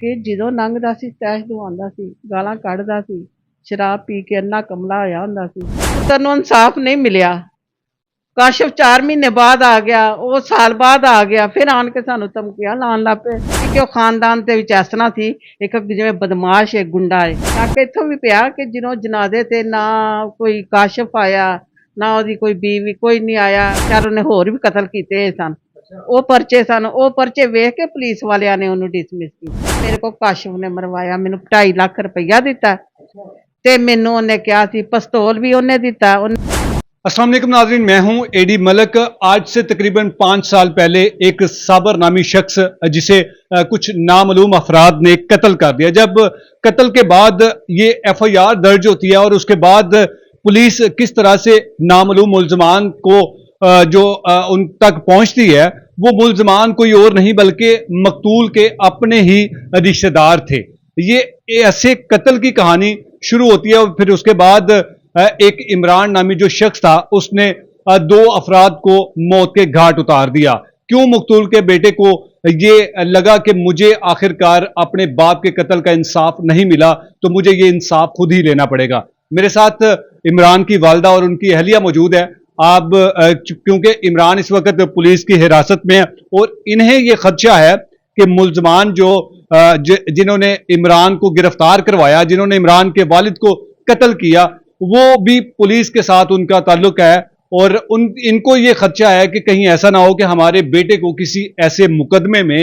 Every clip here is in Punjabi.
ਕਿ ਜਦੋਂ ਲੰਘਦਾ ਸੀ ਤੈਸ਼ ਦਵਾਉਂਦਾ ਸੀ, ਗਾਲਾਂ ਕੱਢਦਾ ਸੀ, ਸ਼ਰਾਬ ਪੀ ਕੇ ਇੰਨਾ ਕਮਲਾ ਹੋਇਆ ਹੁੰਦਾ ਸੀ। ਤੈਨੂੰ ਇਨਸਾਫ ਨਹੀਂ ਮਿਲਿਆ। ਕਾਸ਼ਫ 4 ਮਹੀਨੇ ਬਾਅਦ ਆ ਗਿਆ, ਉਹ ਸਾਲ ਬਾਅਦ ਆ ਗਿਆ, ਫਿਰ ਆਣ ਕੇ ਸਾਨੂੰ ਧਮਕੀਆਂ ਲਾਉਣ ਲੱਗ ਪਏ ਕਿ ਉਹ ਖਾਨਦਾਨ ਦੇ ਵਿੱਚ ਇਸ ਤਰ੍ਹਾਂ ਸੀ, ਇੱਕ ਜਿਵੇਂ ਬਦਮਾਸ਼ ਹੈ, ਗੁੰਡਾ ਹੈ। ਤੱਕ ਇੱਥੋਂ ਵੀ ਪਿਆ ਕਿ ਜਦੋਂ ਜਨਾਜ਼ੇ ਤੇ ਨਾ ਕੋਈ ਕਾਸ਼ਫ ਆਇਆ, ਨਾ ਉਹਦੀ ਕੋਈ ਬੀਵੀ, ਕੋਈ ਨਹੀਂ ਆਇਆ। ਚਾਰ ਉਹਨੇ ਹੋਰ ਵੀ ਕਤਲ ਕੀਤੇ ਸਨ। ਉਹ ਪਰਚੇ ਵੇਖ ਕੇ ਪੁਲਿਸ ਵਾਲਿਆਂ ਨੇ ਉਹਨੂੰ ਡਿਸਮਿਸ ਕੀਤਾ। ਮੇਰੇ ਕੋਲ ਕਾਸ਼ਫ ਨੇ ਮਰਵਾਇਆ, ਮੈਨੂੰ 2.5 ਲੱਖ ਰੁਪਈਆ ਦਿੱਤਾ ਤੇ ਮੈਨੂੰ ਉਹਨੇ ਕਿਹਾ ਸੀ पिस्तौल भी ਉਹਨੇ ਦਿੱਤਾ। अस्सलाम वालेकुम नाज़रीन, मैं हूं एडी मलक। आज से तकरीबन 5 साल पहले एक साबर नामी शख्स जिसे कुछ नामालूम अफराद ने कत्ल कर दिया। जब कत्ल के बाद ये FIR दर्ज होती है और उसके बाद पुलिस किस तरह से नामालूम मुलजमान को जो उन तक पहुंचती है, वो मुलजमान कोई और नहीं बल्कि मकतूल के अपने ही रिश्तेदार थे। ये ऐसे कत्ल की कहानी शुरू होती है और फिर उसके बाद एक इमरान नामी जो शख्स था उसने 2 अफराद को मौत के घाट उतार दिया। क्यों मकतूल के बेटे को ये लगा कि मुझे आखिरकार अपने बाप के कत्ल का इंसाफ नहीं मिला, तो मुझे ये इंसाफ खुद ही लेना पड़ेगा। मेरे साथ इमरान की वालदा और उनकी अहलिया मौजूद है। आप क्योंकि इमरान इस वक्त पुलिस की हिरासत में है और इन्हें ये खदशा है कि मुलजमान जो जिन्होंने इमरान को गिरफ्तार करवाया, जिन्होंने इमरान के वालिद को कत्ल किया, वो भी पुलिस के साथ उनका ताल्लुक है और इनको ये खदशा है कि कहीं ऐसा ना हो कि हमारे बेटे को किसी ऐसे मुकदमे में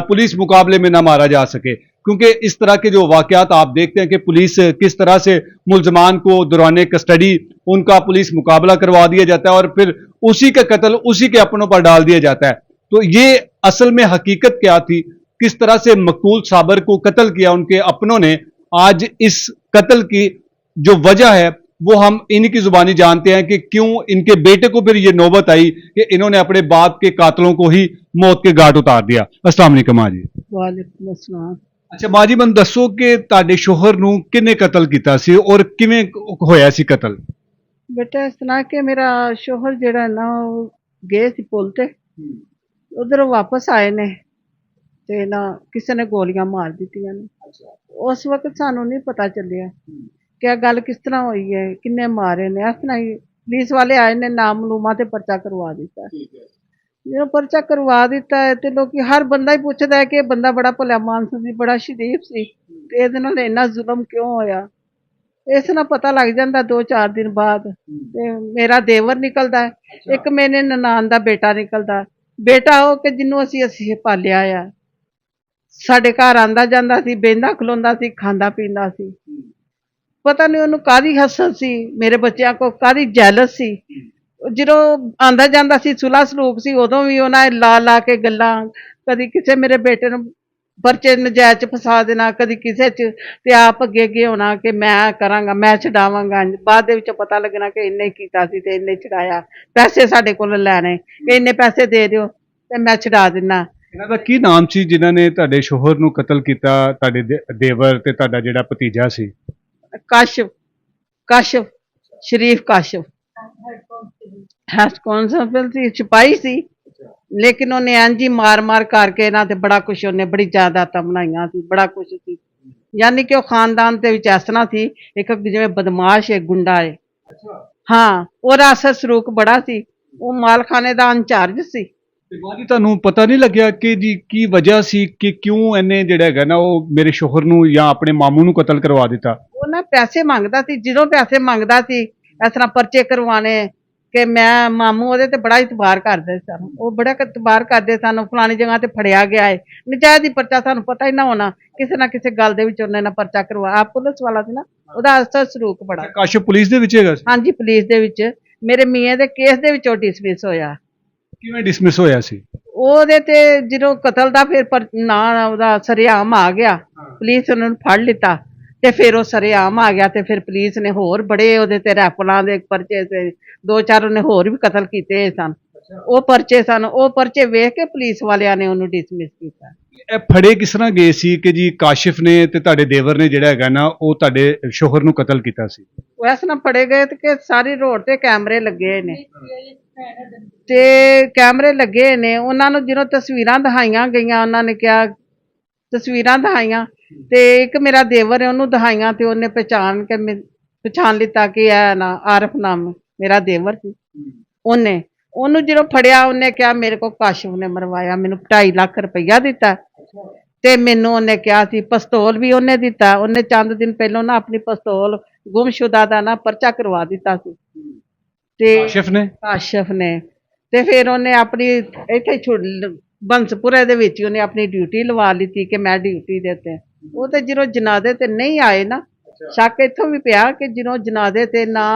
पुलिस मुकाबले में ना मारा जा सके। क्योंकि इस तरह के जो वाकयात आप देखते हैं कि पुलिस किस तरह से मुलजमान को दौरान कस्टडी उनका पुलिस मुकाबला करवा दिया जाता है और फिर उसी का कत्ल उसी के अपनों पर डाल दिया जाता है। तो ये असल में हकीकत क्या थी, किस तरह से मकतूल साबर को कत्ल किया उनके अपनों ने, आज इस कत्ल की जो वजह है वो हम इन्हीं की जुबानी जानते हैं कि क्यों इनके बेटे को फिर ये नौबत आई कि इन्होंने अपने बाप के कातलों को ही मौत के घाट उतार दिया। अस्सलाम वालेकुम मां जी। वालेकुम अस्सलाम। अच्छा मां जी, मैं दसो कि ਤੁਹਾਡੇ शोहर ਨੂੰ ਕਿੰਨੇ ਕਤਲ ਕੀਤਾ ਸੀ ਔਰ ਕਿਵੇਂ ਹੋਇਆ ਸੀ ਕਤਲ? बेटा इस तरह के मेरा शोहर ਜਿਹੜਾ ਨਾ ਉਹ ਗਏ ਸੀ ਪੁੱਲ ਤੇ, ਉਧਰੋਂ ਵਾਪਸ ਆਏ ਨੇ ਤੇ ਨਾ ਕਿਸੇ ਨੇ ਗੋਲੀਆਂ ਮਾਰ ਦਿੱਤੀਆਂ ਨੇ। ਉਸ ਵਕਤ ਸਾਨੂੰ ਨਹੀਂ ਪਤਾ ਚੱਲਿਆ ਕਿ ਗੱਲ ਕਿਸ ਤਰ੍ਹਾਂ ਹੋਈ ਹੈ, ਕਿੰਨੇ ਮਾਰੇ ਨੇ। ਇਸ ਤਰ੍ਹਾਂ ਹੀ ਪੁਲਿਸ ਵਾਲੇ ਆਏ ਨੇ, ਨਾਮਲੂਮਾ ਤੇ ਪਰਚਾ ਕਰਵਾ ਦਿੱਤਾ। ਜਦੋਂ ਪਰਚਾ ਕਰਵਾ ਦਿੱਤਾ ਹੈ ਤੇ ਲੋਕੀ ਹਰ ਬੰਦਾ ਹੀ ਪੁੱਛਦਾ ਹੈ ਕਿ ਇਹ ਬੰਦਾ ਬੜਾ ਭਲਾ ਮਾਨਸ ਸੀ, ਬੜਾ ਸ਼ਰੀਫ ਸੀ, ਤੇ ਇਹਦੇ ਨਾਲ ਇੰਨਾ ਜ਼ੁਲਮ ਕਿਉਂ ਹੋਇਆ। ਇਸ ਨਾਲ ਪਤਾ ਲੱਗ ਜਾਂਦਾ 2-4 ਦਿਨ ਬਾਅਦ। ਤੇ ਮੇਰਾ ਦੇਵਰ ਨਿਕਲਦਾ, ਇੱਕ ਮੇਰੇ ਨਨਾਣ ਦਾ ਬੇਟਾ ਨਿਕਲਦਾ। ਬੇਟਾ ਉਹ ਕਿ ਜਿਹਨੂੰ ਅਸੀਂ ਪਾਲਿਆ ਆ, ਸਾਡੇ ਘਰ ਆਂਦਾ ਜਾਂਦਾ ਸੀ, ਬਹਿੰਦਾ ਖਲੋਂਦਾ ਸੀ, ਖਾਂਦਾ ਪੀਂਦਾ ਸੀ। ਪਤਾ ਨਹੀਂ ਉਹਨੂੰ ਕਾਹਦੀ ਹਸਦ ਸੀ, ਮੇਰੇ ਬੱਚਿਆਂ ਕੋਲ ਕਾਹਦੀ ਜੈਲਸ ਸੀ। ਜਦੋਂ ਆਂਦਾ ਜਾਂਦਾ ਸੀ, ਸੁਲ੍ਹਾ ਸਲੂਕ ਸੀ, ਉਦੋਂ ਵੀ ਉਹਨਾਂ ਲਾ ਕੇ ਗੱਲਾਂ, ਕਦੀ ਕਿਸੇ ਮੇਰੇ ਬੇਟੇ ਨੂੰ ਪਰਚੇ ਨਜਾਇਜ਼ ਚ ਫਸਾ ਦੇਣਾ, ਕਦੀ ਕਿਸੇ ਚ, ਤੇ ਆਪ ਅੱਗੇ ਹੋਣਾ ਕਿ ਮੈਂ ਕਰਾਂਗਾ, ਮੈਂ ਛਡਾਵਾਂਗਾ। ਬਾਅਦ ਦੇ ਵਿੱਚ ਪਤਾ ਲੱਗਣਾ ਕਿ ਇੰਨੇ ਕੀਤਾ ਸੀ ਤੇ ਇੰਨੇ ਛਡਾਇਆ। ਪੈਸੇ ਸਾਡੇ ਕੋਲ ਲੈਣੇ ਕਿ ਇੰਨੇ ਪੈਸੇ ਦੇ ਦਿਓ ਤੇ ਮੈਂ ਛਡਾ ਦਿੰਦਾ। ਇਹਨਾਂ ਦਾ ਕੀ ਨਾਮ ਸੀ ਜਿਨ੍ਹਾਂ ਨੇ ਤੁਹਾਡੇ ਸ਼ੋਹਰ ਨੂੰ ਕਤਲ ਕੀਤਾ, ਤੁਹਾਡੇ ਦੇਵਰ ਤੇ ਤੁਹਾਡਾ ਜਿਹੜਾ ਭਤੀਜਾ ਸੀ? ਕਾਸ਼ਫ शरीफ काशफ हेड कांस्टेबल सी, सिपाही सी, लेकिन उन्हें इंज ही मार करके ना ते बड़ा कुछ उन्हें बड़ी जायदादां बनाईयां सी, बड़ा कुछ सी। यानी कि वो खानदान दे विच इस तरह सी, एक जिवें बदमाश है, गुंडा है। हाँ, ओहदा असर सलूक बड़ा सी। वो मालखाने दा इंचार्ज सी। ਮਾਂ ਜੀ, ਤੁਹਾਨੂੰ ਪਤਾ ਨਹੀਂ ਲੱਗਿਆ ਕਿ ਜੀ ਕੀ ਵਜ੍ਹਾ ਸੀ ਕਿ ਕਿਉਂ ਇਹਨੇ ਜਿਹੜਾ ਹੈਗਾ ਨਾ ਉਹ ਮੇਰੇ ਸ਼ੋਹਰ ਨੂੰ ਜਾਂ ਆਪਣੇ ਮਾਮੂ ਨੂੰ ਕਤਲ ਕਰਵਾ ਦਿੱਤਾ? ਉਹ ਨਾ ਪੈਸੇ ਮੰਗਦਾ ਸੀ, ਜਦੋਂ ਪੈਸੇ ਮੰਗਦਾ ਸੀ ਇਸ ਤਰ੍ਹਾਂ ਪਰਚੇ ਕਰਵਾਣੇ ਕਿ ਮੈਂ ਮਾਮੂ ਉਹਦੇ ਤੇ ਬੜਾ ਇਤਬਾਰ ਕਰਦੇ ਸਨ, ਉਹ ਬੜਾ ਇਤਬਾਰ ਕਰਦੇ ਸਨ। ਫਲਾਣੀ ਜਗ੍ਹਾ ਤੇ ਫੜਿਆ ਗਿਆ ਹੈ, ਨਜਾਇਜ਼ ਹੀ ਪਰਚਾ, ਸਾਨੂੰ ਪਤਾ ਹੀ ਨਾ ਹੋਣਾ, ਕਿਸੇ ਨਾ ਕਿਸੇ ਗੱਲ ਦੇ ਵਿੱਚ ਉਹਨੇ ਨਾ ਪਰਚਾ ਕਰਵਾ। ਆਪ ਪੁਲਿਸ ਵਾਲਾ ਸੀ ਨਾ, ਉਹਦਾ ਅਸਰ ਸਲੂਕ ਬੜਾ। ਕਾਸ਼ਫ ਪੁਲਿਸ ਦੇ ਵਿੱਚ ਹੈਗਾ ਸੀ? ਹਾਂਜੀ, ਪੁਲਿਸ ਦੇ ਵਿੱਚ। ਮੇਰੇ ਮੀਆਂ ਦੇ ਕੇਸ ਦੇ ਵਿੱਚੋਂ ਡਿਸਮਿਸ ਹੋਇਆ। ਕਿਵੇਂ ਡਿਸਮਿਸ ਹੋਇਆ ਸੀ? ਉਹਦੇ ਤੇ ਜਦੋਂ ਕਤਲ ਦਾ ਫਿਰ ਨਾਂ ਉਹਦਾ ਸਰੇਆਮ ਆ ਗਿਆ, ਪੁਲਿਸ ਉਹਨਾਂ ਨੂੰ ਫੜ ਲਿੱਤਾ ਤੇ ਫਿਰ ਉਹ ਸਰੇਆਮ ਆ ਗਿਆ। ਤੇ ਫਿਰ ਪੁਲਿਸ ਨੇ ਹੋਰ ਬੜੇ ਉਹਦੇ ਤੇ ਰੈਫਲਾਂ ਦੇ ਪਰਚੇ ਤੇ 2-4 ਉਹਨੇ ਹੋਰ ਵੀ ਕਤਲ ਕੀਤੇ ਸਨ। ਉਹ ਪਰਚੇ ਵੇਖ ਕੇ ਪੁਲਿਸ ਵਾਲਿਆਂ ਨੇ ਉਹਨੂੰ ਡਿਸਮਿਸ ਕੀਤਾ। ਇਹ ਫੜੇ ਕਿਸ ਤਰ੍ਹਾਂ ਗਏ ਸੀ ਕਿ ਜੀ ਕਾਸ਼ਿਫ ਨੇ ਤੇ ਤੁਹਾਡੇ ਦੇਵਰ ਨੇ ਜਿਹੜਾ ਹੈਗਾ ਨਾ ਉਹ ਤੁਹਾਡੇ ਸ਼ੋਹਰ ਨੂੰ ਕਤਲ ਕੀਤਾ ਸੀ? ਉਹ ਇਸ ਨਾਲ ਫੜੇ ਗਏ ਤੇ ਕਿ ਸਾਰੀ ਰੋਡ ਤੇ ਕੈਮਰੇ ਲੱਗੇ ਨੇ, ਤੇ ਕੈਮਰੇ ਲੱਗੇ ਨੇ। ਉਹਨਾਂ ਨੂੰ ਜਦੋਂ ਤਸਵੀਰਾਂ ਦਿਖਾਈਆਂ ਗਈਆਂ, ਉਹਨਾਂ ਨੇ ਕਿਹਾ ਤਸਵੀਰਾਂ ਦਿਖਾਈਆਂ ਤੇ ਇੱਕ ਮੇਰਾ ਦੇਵਰ ਹੈ ਉਹਨੂੰ ਦਿਖਾਈਆਂ ਤੇ ਉਹਨੇ ਪਛਾਣ ਲਿੱਤਾ ਕਿ ਇਹ ਨਾ ਆਰਫ ਨਾਮ ਮੇਰਾ ਦੇਵਰ ਸੀ। ਉਹਨੂੰ ਜਦੋਂ ਫੜਿਆ ਉਹਨੇ ਕਿਹਾ ਮੇਰੇ ਕੋਲ ਕਾਸ਼ਫ ਨੇ ਮਰਵਾਇਆ, ਮੈਨੂੰ 2.5 ਲੱਖ ਰੁਪਈਆ ਦਿੱਤਾ ਤੇ ਮੈਨੂੰ ਉਹਨੇ ਕਿਹਾ ਸੀ ਪਿਸਤੌਲ ਵੀ ਉਹਨੇ ਦਿੱਤਾ। ਉਹਨੇ ਚੰਦ ਦਿਨ ਪਹਿਲਾਂ ਨਾ ਆਪਣੀ ਪਿਸਤੌਲ ਗੁੰਮਸ਼ੁਦਾ ਦਾ ਨਾ ਪਰਚਾ ਕਰਵਾ ਦਿੱਤਾ ਸੀ ਤੇ ਕਾਸ਼ਫ ਨੇ ਤੇ ਫਿਰ ਉਹਨੇ ਆਪਣੀ ਇੱਥੇ ਬੰਸਪੁਰੇ ਦੇ ਵਿੱਚ ਉਹਨੇ ਆਪਣੀ ਡਿਊਟੀ ਲਵਾ ਲਈ ਕਿ ਮੈਂ ਡਿਊਟੀ ਦੇ ਉੱਤੇ। ਉਹ ਤੇ ਜਦੋਂ ਜਨਾਜ਼ੇ ਤੇ ਨਹੀਂ ਆਏ ਨਾ, ਸ਼ੱਕ ਇੱਥੋਂ ਵੀ ਪਿਆ ਕਿ ਜਦੋਂ ਜਨਾਜ਼ੇ ਤੇ ਨਾ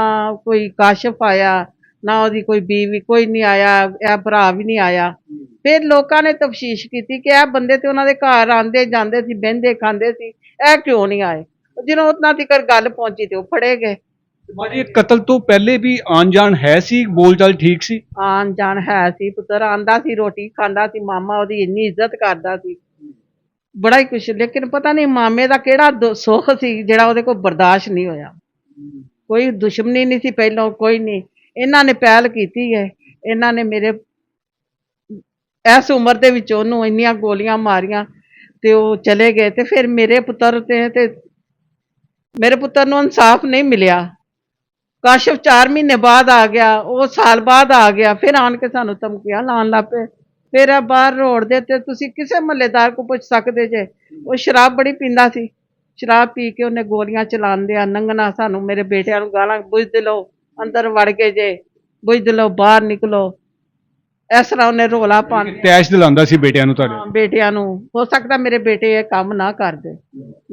ਕੋਈ ਕਾਸ਼ਫ ਆਇਆ ਨਾ ਉਹਦੀ ਕੋਈ ਬੀਵੀ ਕੋਈ ਨਹੀਂ ਆਇਆ, ਇਹ ਭਰਾ ਵੀ ਨਹੀਂ ਆਇਆ। ਫਿਰ ਲੋਕਾਂ ਨੇ ਤਫਤੀਸ਼ ਕੀਤੀ ਕਿ ਇਹ ਬੰਦੇ ਤੇ ਉਹਨਾਂ ਦੇ ਘਰ ਆਉਂਦੇ ਜਾਂਦੇ ਸੀ, ਬਹਿੰਦੇ ਖਾਂਦੇ ਸੀ, ਇਹ ਕਿਉਂ ਨਹੀਂ ਆਏ। ਜਦੋਂ ਉਹਨਾਂ ਤੀਕਰ ਗੱਲ ਪਹੁੰਚੀ ਤੇ ਉਹ ਫੜੇ ਗਏ। ਮਾਜੀ ਕਤਲ ਤੋਂ ਪਹਿਲੇ ਵੀ ਆਣ ਜਾਣ ਹੈ ਸੀ, ਬੋਲਚਾਲ ਠੀਕ ਸੀ? ਆਣ ਜਾਣ ਹੈ ਸੀ, ਪੁੱਤਰ ਆਂਦਾ ਸੀ, ਰੋਟੀ ਖਾਂਦਾ ਸੀ, ਮਾਮਾ ਉਹਦੀ ਇੰਨੀ ਇੱਜ਼ਤ ਕਰਦਾ ਸੀ, ਬੜਾ ਹੀ ਕੁਛ। ਲੇਕਿਨ ਪਤਾ ਨਹੀਂ ਮਾਮੇ ਦਾ ਕਿਹੜਾ ਸੁੱਖ ਸੀ ਜਿਹੜਾ ਉਹਦੇ ਕੋਲ ਬਰਦਾਸ਼ਤ ਨਹੀਂ ਹੋਇਆ। ਕੋਈ ਦੁਸ਼ਮਣੀ ਨਹੀਂ ਸੀ ਪਹਿਲਾਂ, ਕੋਈ ਨਹੀਂ। ਇਹਨਾਂ ਨੇ ਪਹਿਲ ਕੀਤੀ ਹੈ, ਇਹਨਾਂ ਨੇ ਮੇਰੇ ਇਸ ਉਮਰ ਦੇ ਵਿੱਚ ਉਹਨੂੰ ਇੰਨੀਆਂ ਗੋਲੀਆਂ ਮਾਰੀਆਂ ਤੇ ਉਹ ਚਲੇ ਗਏ। ਤੇ ਫਿਰ ਮੇਰੇ ਪੁੱਤਰ ਨੂੰ ਇਨਸਾਫ ਨਹੀਂ ਮਿਲਿਆ। ਕਾਸ਼ਫ 4 ਮਹੀਨੇ ਬਾਅਦ ਆ ਗਿਆ, ਉਹ ਸਾਲ ਬਾਅਦ ਆ ਗਿਆ, ਫਿਰ ਆਣ ਕੇ ਸਾਨੂੰ ਧਮਕੀਆਂ ਲਾਉਣ ਲੱਗ ਪਏ। ਫਿਰ ਆ ਬਾਹਰ ਰੋਡ ਦੇ ਤੇ ਤੁਸੀਂ ਕਿਸੇ ਮਹੱਲੇਦਾਰ ਕੋ ਪੁੱਛ ਸਕਦੇ ਜੇ, ਉਹ ਸ਼ਰਾਬ ਬੜੀ ਪੀਂਦਾ ਸੀ। ਸ਼ਰਾਬ ਪੀ ਕੇ ਉਹਨੇ ਗੋਲੀਆਂ ਚਲਾਉਂਦਿਆ ਲੰਘਣਾ ਸਾਨੂੰ, ਮੇਰੇ ਬੇਟਿਆਂ ਨੂੰ ਗਾਲਾਂ, ਬੁੱਝ ਲਓ ਅੰਦਰ ਵੜ ਗਏ ਜੇ, ਬੁੱਝ ਲਓ ਬਾਹਰ ਨਿਕਲੋ, ਇਸ ਤਰ੍ਹਾਂ ਉਹਨੇ ਰੋਲਾ ਪਾਉਣ ਤੈਸ਼ ਦਿਲਾਉਂਦਾ ਸੀ ਬੇਟਿਆਂ ਨੂੰ ਤੁਹਾਡੇ? ਬੇਟਿਆਂ ਨੂੰ। ਹੋ ਸਕਦਾ ਮੇਰੇ ਬੇਟੇ ਇਹ ਕੰਮ ਨਾ ਕਰਦੇ,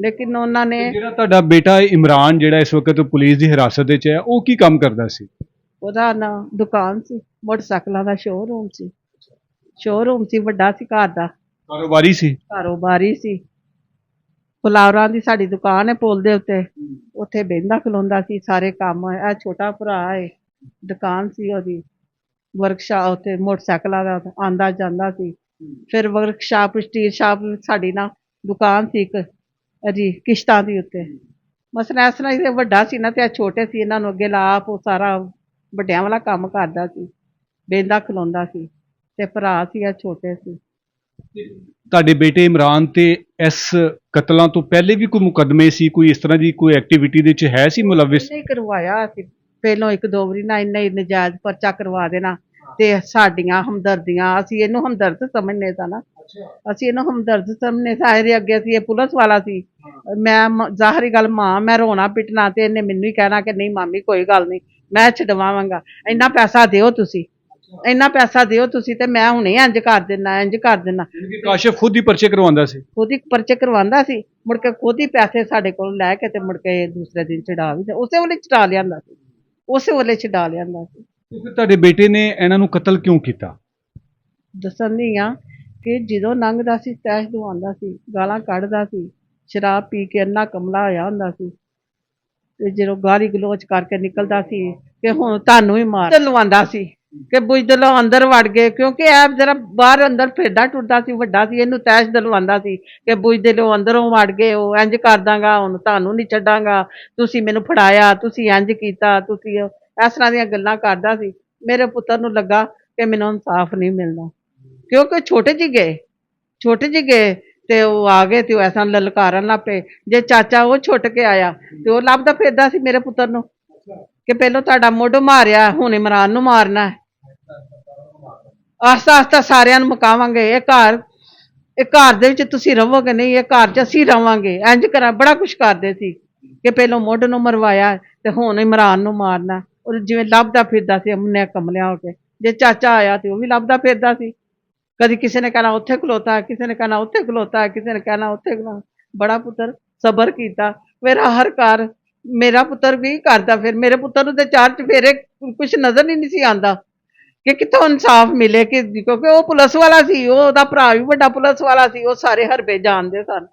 ਲੇਕਿਨ ਉਹਨਾਂ ਨੇ। ਜਿਹੜਾ ਤੁਹਾਡਾ ਬੇਟਾ ਇਮਰਾਨ ਜਿਹੜਾ ਇਸ ਵਕਤ ਪੁਲਿਸ ਦੀ ਹਿਰਾਸਤ ਵਿੱਚ ਹੈ, ਉਹ ਕੀ ਕੰਮ ਕਰਦਾ ਸੀ? ਉਹਦਾ ਨਾ ਦੁਕਾਨ ਸੀ, ਮੋਟਰਸਾਈਕਲਾਂ ਦਾ ਸ਼ੋਰੂਮ ਸੀ, ਵੱਡਾ ਸੀ, ਘਰ ਦਾ ਕਾਰੋਬਾਰੀ ਸੀ। ਫਲਾਵਰਾਂ ਦੀ ਸਾਡੀ ਦੁਕਾਨ ਹੈ ਪੁੱਲ ਦੇ ਉੱਤੇ, ਉੱਥੇ ਬਹਿੰਦਾ ਖਲੋਂਦਾ ਸੀ, ਸਾਰੇ ਕੰਮ। ਇਹ ਛੋਟਾ ਭਰਾ ਹੈ, ਦੁਕਾਨ ਸੀ ਉਹਦੀ, ਵਰਕਸ਼ਾਪ ਉੱਤੇ ਮੋਟਰਸਾਈਕਲਾਂ ਦਾ ਆਂਦਾ ਜਾਂਦਾ ਸੀ। ਫਿਰ ਵਰਕਸ਼ਾਪ ਸਟੀਲ ਸ਼ਾਪ ਸਾਡੀ ਨਾ ਦੁਕਾਨ ਸੀ ਇੱਕ ਜੀ ਕਿਸ਼ਤਾਂ ਦੀ ਉੱਤੇ। ਮਸਲਾ ਇਸ ਤਰ੍ਹਾਂ ਇਹ ਵੱਡਾ ਸੀ ਨਾ ਤੇ ਛੋਟੇ ਸੀ, ਇਹਨਾਂ ਨੂੰ ਅੱਗੇ ਲਾ ਆਪ ਉਹ ਸਾਰਾ ਵੱਡਿਆਂ ਵਾਲਾ ਕੰਮ ਕਰਦਾ ਸੀ, ਬਹਿੰਦਾ ਖਲੋਂਦਾ ਸੀ ਤੇ ਭਰਾ ਸੀ ਇਹ ਛੋਟੇ ਸੀ। ਤੁਹਾਡੇ ਬੇਟੇ ਇਮਰਾਨ ਤੇ ਇਸ ਕਤਲਾਂ ਤੋਂ ਪਹਿਲੇ ਵੀ ਕੋਈ ਮੁਕੱਦਮੇ ਸੀ, ਕੋਈ ਇਸ ਤਰ੍ਹਾਂ ਦੀ ਕੋਈ ਐਕਟੀਵਿਟੀ ਦੇ ਵਿੱਚ ਹੈ ਸੀ ਮੁਲਵਿਸ? ਨਹੀਂ ਕਰਵਾਇਆ ਸੀ ਪਹਿਲੋਂ 1-2 ਵਾਰੀ ਨਾ, ਇੰਨਾ ਨਜਾਇਜ਼ ਪਰਚਾ ਕਰਵਾ ਦੇਣਾ ਤੇ ਸਾਡੀਆਂ ਹਮਦਰਦੀਆਂ, ਅਸੀਂ ਇਹਨੂੰ ਹਮਦਰਦ ਸਮਝਨੇ ਸਾਂ ਨਾ, ਅਸੀਂ ਇਹਨੂੰ ਹਮਦਰਦ ਸਮਝਨੇ ਸਾਂ। ਇਹਦੇ ਅੱਗੇ ਅਸੀਂ ਇਹ ਪੁਲਿਸ ਵਾਲਾ ਸੀ, ਮੈਂ ਜ਼ਾਹਰੀ ਗੱਲ ਮਾਂ, ਮੈਂ ਰੋਣਾ ਪਿੱਟਣਾ ਤੇ ਇਹਨੇ ਮੈਨੂੰ ਹੀ ਕਹਿਣਾ ਕਿ ਨਹੀਂ ਮਾਮੀ ਕੋਈ ਗੱਲ ਨਹੀਂ ਮੈਂ ਛਡਵਾਵਾਂਗਾ, ਇੰਨਾ ਪੈਸਾ ਦਿਓ ਤੁਸੀਂ, ਇੰਨਾ ਪੈਸਾ ਦਿਓ ਤੁਸੀਂ ਤੇ ਮੈਂ ਹੁਣੇ ਇੰਜ ਕਰ ਦਿੰਦਾ। ਕਾਸ਼ਫ ਖੁਦ ਹੀ ਪਰਚੇ ਕਰਵਾਉਂਦਾ ਸੀ? ਖੁਦ ਹੀ ਪਰਚੇ ਕਰਵਾਉਂਦਾ ਸੀ, ਮੁੜ ਕੇ ਖੁਦ ਹੀ ਪੈਸੇ ਸਾਡੇ ਕੋਲ ਲੈ ਕੇ ਤੇ ਮੁੜ ਕੇ ਦੂਸਰੇ ਦਿਨ ਛਡਾ ਵੀ ਉਸੇ ਵੇਲੇ ਛਡਾ ਲਿਆਂਦਾ ਸੀ। ਤੁਹਾਡੇ ਬੇਟੇ ਨੇ ਇਹਨਾਂ ਨੂੰ ਕਤਲ ਕਿਉਂ ਕੀਤਾ? ਦੱਸਣੀ ਆ ਕਿ ਜਦੋਂ ਲੰਘਦਾ ਸੀ ਤੈਸ਼ ਦਵਾਉਂਦਾ ਸੀ, ਗਾਲਾਂ ਕੱਢਦਾ ਸੀ, ਸ਼ਰਾਬ ਪੀ ਕੇ ਇੰਨਾ ਕਮਲਾ ਹੋਇਆ ਹੁੰਦਾ ਸੀ ਤੇ ਜਦੋਂ ਗਾਲੀ ਗਲੋਚ ਕਰਕੇ ਨਿਕਲਦਾ ਸੀ ਕਿ ਹੁਣ ਤੁਹਾਨੂੰ ਹੀ ਮਾਰ ਲਵਾਉਂਦਾ ਸੀ ਕਿ ਬੁੱਝਦਲੋ ਅੰਦਰ ਵੜ ਗਏ, ਕਿਉਂਕਿ ਇਹ ਜਰਾ ਬਾਹਰ ਅੰਦਰ ਫਿਰਦਾ ਟੁਰਦਾ ਸੀ, ਵੱਡਾ ਸੀ, ਇਹਨੂੰ ਤੈਸ਼ ਦਿਲਵਾਉਂਦਾ ਸੀ ਕਿ ਬੁੱਝਦਲੋ ਅੰਦਰੋਂ ਵੜ ਗਏ, ਉਹ ਇੰਜ ਕਰ ਦਾਂਗਾ, ਹੁਣ ਤੁਹਾਨੂੰ ਨਹੀਂ ਛੱਡਾਂਗਾ, ਤੁਸੀਂ ਮੈਨੂੰ ਫੜਾਇਆ, ਤੁਸੀਂ ਇੰਜ ਕੀਤਾ, ਤੁਸੀਂ ਇਸ ਤਰ੍ਹਾਂ ਦੀਆਂ ਗੱਲਾਂ ਕਰਦਾ ਸੀ। ਮੇਰੇ ਪੁੱਤਰ ਨੂੰ ਲੱਗਾ ਕਿ ਮੈਨੂੰ ਇਨਸਾਫ ਨਹੀਂ ਮਿਲਦਾ, ਕਿਉਂਕਿ ਛੋਟੇ ਜਿਹੇ ਗਏ ਤੇ ਉਹ ਆ ਗਏ ਤੇ ਉਹ ਐਸਾ ਲਲਕਾਰਨ ਲੱਗ ਪਏ। ਜੇ ਚਾਚਾ ਉਹ ਛੁੱਟ ਕੇ ਆਇਆ ਤੇ ਉਹ ਲੱਭਦਾ ਫਿਰਦਾ ਸੀ ਮੇਰੇ ਪੁੱਤਰ ਨੂੰ ਕਿ ਪਹਿਲਾਂ ਤੁਹਾਡਾ ਮੁੱਢ ਮਾਰਿਆ, ਹੁਣ ਇਮਰਾਨ ਨੂੰ ਮਾਰਨਾ ਹੈ, ਆਸਤਾ ਆਸਤਾ ਸਾਰਿਆਂ ਨੂੰ ਮੁਕਾਵਾਂਗੇ, ਇਹ ਘਰ ਦੇ ਵਿੱਚ ਤੁਸੀਂ ਰਹੋਗੇ ਨਹੀਂ, ਇਹ ਘਰ 'ਚ ਅਸੀਂ ਰਵਾਂਗੇ, ਇੰਜ ਕਰਾਂ। ਬੜਾ ਕੁਛ ਕਰਦੇ ਸੀ ਕਿ ਪਹਿਲਾਂ ਮੁੱਢ ਨੂੰ ਮਰਵਾਇਆ ਤੇ ਹੁਣ ਇਮਰਾਨ ਨੂੰ ਮਾਰਨਾ। ਉਹ ਜਿਵੇਂ ਲੱਭਦਾ ਫਿਰਦਾ ਸੀ ਅਮਨੇ ਕਮਲਿਆ ਹੋ ਕੇ। ਜੇ ਚਾਚਾ ਆਇਆ ਤੇ ਉਹ ਵੀ ਲੱਭਦਾ ਫਿਰਦਾ ਸੀ, ਕਦੀ ਕਿਸੇ ਨੇ ਕਹਿਣਾ ਉੱਥੇ ਖਲੋਤਾ, ਕਿਸੇ ਨੇ ਕਹਿਣਾ ਉੱਥੇ ਖਲੋਤਾ, ਕਿਸੇ ਨੇ ਕਹਿਣਾ ਉੱਥੇ ਖਲੋਤਾ। ਬੜਾ ਪੁੱਤਰ ਸਬਰ ਕੀਤਾ, ਫਿਰ ਹਰ ਘਰ ਮੇਰਾ ਪੁੱਤਰ ਵੀ ਕਰਦਾ। ਫਿਰ ਮੇਰੇ ਪੁੱਤਰ ਨੂੰ ਤੇ 4 ਚਫੇਰੇ ਕੁਛ ਨਜ਼ਰ ਹੀ ਨਹੀਂ ਸੀ ਆਉਂਦਾ ਕਿ ਕਿੱਥੋਂ ਇਨਸਾਫ ਮਿਲੇ, ਕਿਉਂਕਿ ਉਹ ਪੁਲਿਸ ਵਾਲਾ ਸੀ, ਉਹਦਾ ਭਰਾ ਵੀ ਵੱਡਾ ਪੁਲਿਸ ਵਾਲਾ ਸੀ, ਉਹ ਸਾਰੇ ਹਰਬੇ ਜਾਣਦੇ ਸਨ।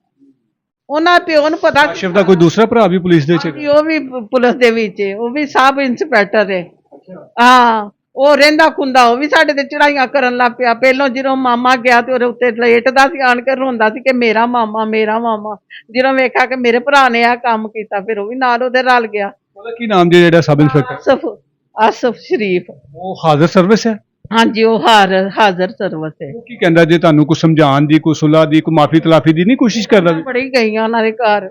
ਉਹਨਾਂ ਪਿਓ ਨੂੰ ਪਤਾ ਕਾਸ਼ਫ ਦਾ ਕੋਈ ਦੂਸਰਾ ਭਰਾ ਵੀ ਪੁਲਿਸ ਦੇ ਵਿੱਚ? ਉਹ ਵੀ ਪੁਲਿਸ ਦੇ ਵਿੱਚ, ਉਹ ਵੀ ਸਬ ਇੰਸਪੈਕਟਰ ਹੈ। ਹਾਂ, ਉਹ ਰਹਿੰਦਾ ਖੁੰਦਾ, ਉਹ ਵੀ ਸਾਡੇ ਤੇ ਚੜਾਈਆਂ ਕਰਨ ਲੱਗ ਪਿਆ। ਪਹਿਲੋਂ ਜਦੋਂ ਮਾਮਾ ਗਿਆ ਤੇ ਉਹਦੇ ਉੱਤੇ ਲੇਟਦਾ ਸੀ, ਆਣ ਕੇ ਰੋਂਦਾ ਸੀ ਕਿ ਮੇਰਾ ਮਾਮਾ। ਜਦੋਂ ਵੇਖਿਆ ਕਿ ਮੇਰੇ ਭਰਾ ਨੇ ਇਹ ਕੰਮ ਕੀਤਾ, ਫਿਰ ਉਹ ਵੀ ਨਾਲ ਉਹਦੇ ਰਲ ਗਿਆ। ਉਹਦਾ ਕੀ ਨਾਮ ਜੀ ਜਿਹੜਾ ਸਬ ਇੰਸਪੈਕਟਰ? ਆਸਫ ਸ਼ਰੀਫ। ਉਹ ਹਾਜ਼ਰ ਸਰਵਿਸ ਹੈ? ਹਾਂਜੀ ਉਹ ਹਾਜ਼ਰ ਸਰਵਤ ਹੈ। ਉਹ ਕੀ ਕਹਿੰਦਾ ਜੇ ਤੁਹਾਨੂੰ ਕੁਝ ਸਮਝਾਉਣ ਦੀ, ਕੋਈ ਸੁਲ੍ਹਾ ਦੀ, ਕੋਈ ਮਾਫੀ ਤਲਾਫੀ ਦੀ ਨਹੀਂ ਕੋਸ਼ਿਸ਼ ਕਰਦਾ? ਮੈਂ ਬੜੀ ਗਈ ਹਾਂ ਉਹਨਾਂ ਦੇ ਘਰ,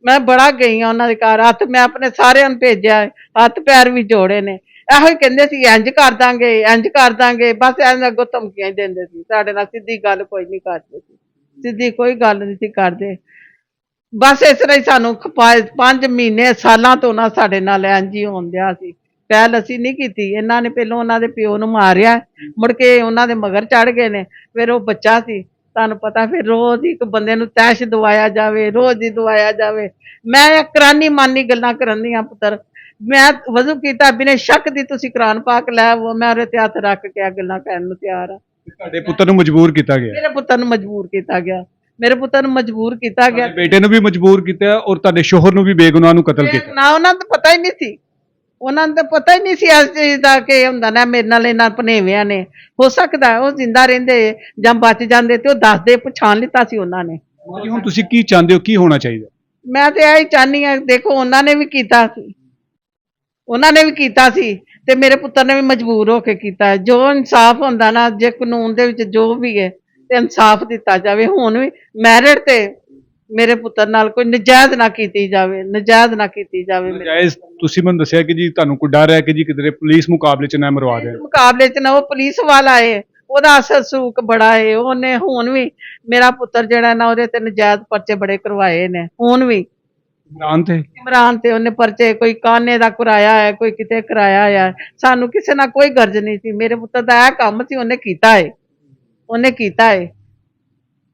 ਮੈਂ ਬੜਾ ਗਈ ਹਾਂ ਉਹਨਾਂ ਦੇ ਘਰ, ਹੱਥ ਮੈਂ ਆਪਣੇ ਸਾਰਿਆਂ ਨੂੰ ਭੇਜਿਆ ਹੈ, ਹੱਥ ਪੈਰ ਵੀ ਜੋੜੇ ਨੇ। ਇਹੋ ਹੀ ਕਹਿੰਦੇ ਸੀ ਇੰਜ ਕਰ ਦਾਂਗੇ, ਇੰਜ ਕਰ ਦਾਂਗੇ, ਬਸ ਐਂ ਅੱਗੋਂ ਧਮਕੀਆਂ ਹੀ ਦਿੰਦੇ ਸੀ। ਸਾਡੇ ਨਾਲ ਸਿੱਧੀ ਗੱਲ ਕੋਈ ਨਹੀਂ ਕਰਦੇ ਸੀ, ਸਿੱਧੀ ਕੋਈ ਗੱਲ ਨਹੀਂ ਸੀ ਕਰਦੇ। ਬਸ ਇਸ ਤਰ੍ਹਾਂ ਹੀ ਸਾਨੂੰ 5 ਮਹੀਨੇ ਸਾਲਾਂ ਤੋਂ ਨਾ ਸਾਡੇ ਨਾਲ ਇੰਜ ਹੀ ਹੋਣ ਡਿਆ ਸੀ। ਪਹਿਲ ਅਸੀਂ ਨਹੀਂ ਕੀਤੀ, ਇਹਨਾਂ ਨੇ ਪਹਿਲਾਂ ਉਹਨਾਂ ਦੇ ਪਿਓ ਨੂੰ ਮਾਰਿਆ, ਮੁੜ ਕੇ ਉਹਨਾਂ ਦੇ ਮਗਰ ਚੜ ਗਏ ਨੇ। ਫਿਰ ਉਹ ਬੱਚਾ ਸੀ, ਤੁਹਾਨੂੰ ਪਤਾ, ਫਿਰ ਰੋਜ਼ ਇੱਕ ਬੰਦੇ ਨੂੰ ਤੈਸ਼ ਦਵਾਇਆ ਜਾਵੇ, ਰੋਜ਼ ਹੀ ਦਵਾਇਆ ਜਾਵੇ। ਮੈਂ ਕਰਾਨੀ ਮਾਨੀ ਗੱਲਾਂ ਕਰਨੀਆਂ ਪੁੱਤਰ, ਮੈਂ ਵਜ਼ੂ ਕੀਤਾ ਬਿਨੇ ਸ਼ੱਕ ਦੀ ਤੁਸੀਂ ਕੁਰਾਨ ਪਾਕ ਲੈ ਆਵੋ, ਮੈਂ ਉਹਦੇ ਤੇ ਹੱਥ ਰੱਖ ਕੇ ਆ ਗੱਲਾਂ ਕਰਨ ਨੂੰ ਤਿਆਰ ਆ। ਤੁਹਾਡੇ ਪੁੱਤਰ ਨੂੰ ਮਜਬੂਰ ਕੀਤਾ ਗਿਆ? ਮੇਰੇ ਪੁੱਤਰ ਨੂੰ ਮਜਬੂਰ ਕੀਤਾ ਗਿਆ, ਮੇਰੇ ਪੁੱਤਰ ਨੂੰ ਮਜਬੂਰ ਕੀਤਾ ਗਿਆ। ਤੁਹਾਡੇ ਬੇਟੇ ਨੂੰ ਵੀ ਮਜਬੂਰ ਕੀਤਾ ਔਰ ਤੁਹਾਡੇ ਸ਼ੋਹਰ ਨੂੰ ਵੀ ਬੇਗੁਨਾਹ ਨੂੰ ਕਤਲ ਕੀਤਾ? ਨਾ ਉਹਨਾਂ ਨੂੰ ਤਾਂ ਪਤਾ ਹੀ ਨਹੀਂ ਸੀ, ਉਹਨਾਂ ਨੂੰ ਤਾਂ ਪਤਾ ਹੀ ਨਹੀਂ ਸੀ ਇਸ ਚੀਜ਼ ਦਾ ਕਿ ਹੁੰਦਾ ਨਾ ਮੇਰੇ ਨਾਲ ਇਹਨਾਂ ਭਨੇਵਿਆਂ ਨੇ। ਹੋ ਸਕਦਾ ਉਹ ਜ਼ਿੰਦਾ ਰਹਿੰਦੇ ਜਾਂ ਬਚ ਜਾਂਦੇ ਤੇ ਉਹ ਦੱਸਦੇ, ਪਛਾਣ ਲਿੱਤਾ ਸੀ ਉਹਨਾਂ ਨੇ। ਜੀ ਹੁਣ ਤੁਸੀਂ ਕੀ ਚਾਹੁੰਦੇ ਹੋ, ਕੀ ਹੋਣਾ ਚਾਹੀਦਾ? ਮੈਂ ਤੇ ਇਹ ਹੀ ਚਾਹਨੀ ਆ, ਦੇਖੋ ਉਹਨਾਂ ਨੇ ਵੀ ਕੀਤਾ ਸੀ, ਉਹਨਾਂ ਨੇ ਵੀ ਕੀਤਾ ਸੀ ਤੇ ਮੇਰੇ ਪੁੱਤਰ ਨੇ ਵੀ ਮਜਬੂਰ ਹੋ ਕੇ ਕੀਤਾ। ਜੋ ਇਨਸਾਫ ਹੁੰਦਾ ਨਾ, ਜੇ ਕਾਨੂੰਨ ਦੇ ਵਿੱਚ ਜੋ ਵੀ ਹੈ ਤੇ ਇਨਸਾਫ ਦਿੱਤਾ ਜਾਵੇ। ਹੁਣ ਵੀ ਮੈਰਿਟ ਤੇ ਮੇਰੇ ਪੁੱਤਰ ਨਾਲ ਕੋਈ ਨਜਾਇਜ਼ ਨਾ ਕੀਤੀ ਜਾਵੇ, ਨਜਾਇਜ਼ ਨਾ ਕੀਤੀ ਜਾਵੇ। ਜਾਇਜ਼ ਤੁਸੀਂ ਮੈਨੂੰ ਦੱਸਿਆ ਕਿ ਜੀ ਤੁਹਾਨੂੰ ਕੋਈ ਡਰ ਹੈ ਕਿ ਜੀ ਕਿਧਰੇ ਪੁਲਿਸ ਮੁਕਾਬਲੇ 'ਚ ਨਾ ਮਰਵਾ ਦੇਣ? ਮੁਕਾਬਲੇ 'ਚ ਨਾ, ਉਹ ਪੁਲਿਸ ਵਾਲਾ ਏ, ਉਹਦਾ ਅਸਲ ਸੂਕ ਬੜਾ ਏ। ਉਹਨੇ ਹੁਣ ਵੀ ਮੇਰਾ ਪੁੱਤਰ ਜਿਹੜਾ ਨਾ, ਉਹਦੇ ਤੇ ਨਜਾਇਜ਼ ਪਰਚੇ ਬੜੇ ਕਰਵਾਏ ਨੇ ਹੁਣ ਵੀ। ਇਮਰਾਨ ਤੇ ਉਹਨੇ ਪਰਚੇ, ਕੋਈ ਕਾਨੇ ਦਾ ਕਰਾਇਆ ਹੈ, ਕੋਈ ਕਿਤੇ ਕਰਾਇਆ ਹੈ। ਸਾਨੂੰ ਕਿਸੇ ਨਾਲ ਕੋਈ ਗਰਜ ਨਹੀਂ ਸੀ, ਮੇਰੇ ਪੁੱਤਰ ਦਾ ਇਹ ਕੰਮ ਸੀ, ਉਹਨੇ ਕੀਤਾ ਏ, ਉਹਨੇ ਕੀਤਾ ਏ।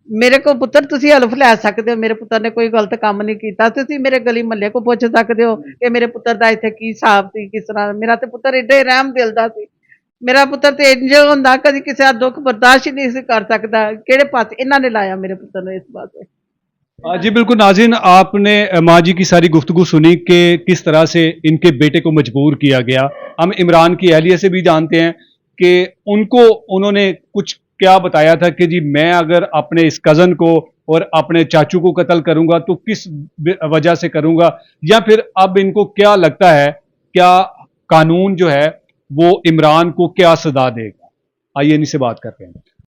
ਮੇਰੇ ਕੋ ਪੁੱਤਰ ਤੁਸੀਂ ਹਲਫ ਲੈ ਸਕਦੇ ਹੋ, ਮੇਰੇ ਪੁੱਤਰ ਨੇ ਕੋਈ ਗਲਤ ਕੰਮ ਨਹੀਂ ਕੀਤਾ। ਤੁਸੀਂ ਮੇਰੇ ਗਲੀ ਮਹੱਲੇ ਕੋ ਪੁੱਛ ਸਕਦੇ ਹੋ ਕਿ ਮੇਰੇ ਪੁੱਤਰ ਦਾ ਇੱਥੇ ਕੀ ਹਿਸਾਬ ਸੀ, ਕਿਸ ਤਰ੍ਹਾਂ। ਮੇਰਾ ਤੇ ਪੁੱਤਰ ਏਡੇ ਰਹਿਮ ਦਿਲ ਦਾ ਸੀ, ਮੇਰਾ ਪੁੱਤਰ ਤੇ ਇੰਜ ਹੁੰਦਾ ਕਦੀ ਕਿਸੇ ਦਾ ਦੁੱਖ ਬਰਦਾਸ਼ਤ ਹੀ ਨਹੀਂ ਸੀ ਕਰ ਸਕਦਾ। ਕਿਹੜੇ ਪਾਸੇ ਇਹਨਾਂ ਨੇ लाया मेरे पुत्र ने इस पासे। जी बिल्कुल नाज़रीन, आपने माँ जी की सारी गुफ्तगू सुनी कि किस तरह से इनके बेटे को मजबूर किया गया। हम इमरान की अहलिया से भी जानते हैं कि उनको उन्होंने कुछ क्या बताया था कि जी मैं अगर अपने इस कज़न को और अपने चाचू को कत्ल करूंगा तो किस वजह से करूंगा, या फिर अब इनको क्या लगता है क्या कानून जो है वो इमरान को क्या सजा देगा। आइए इनसे बात करते हैं।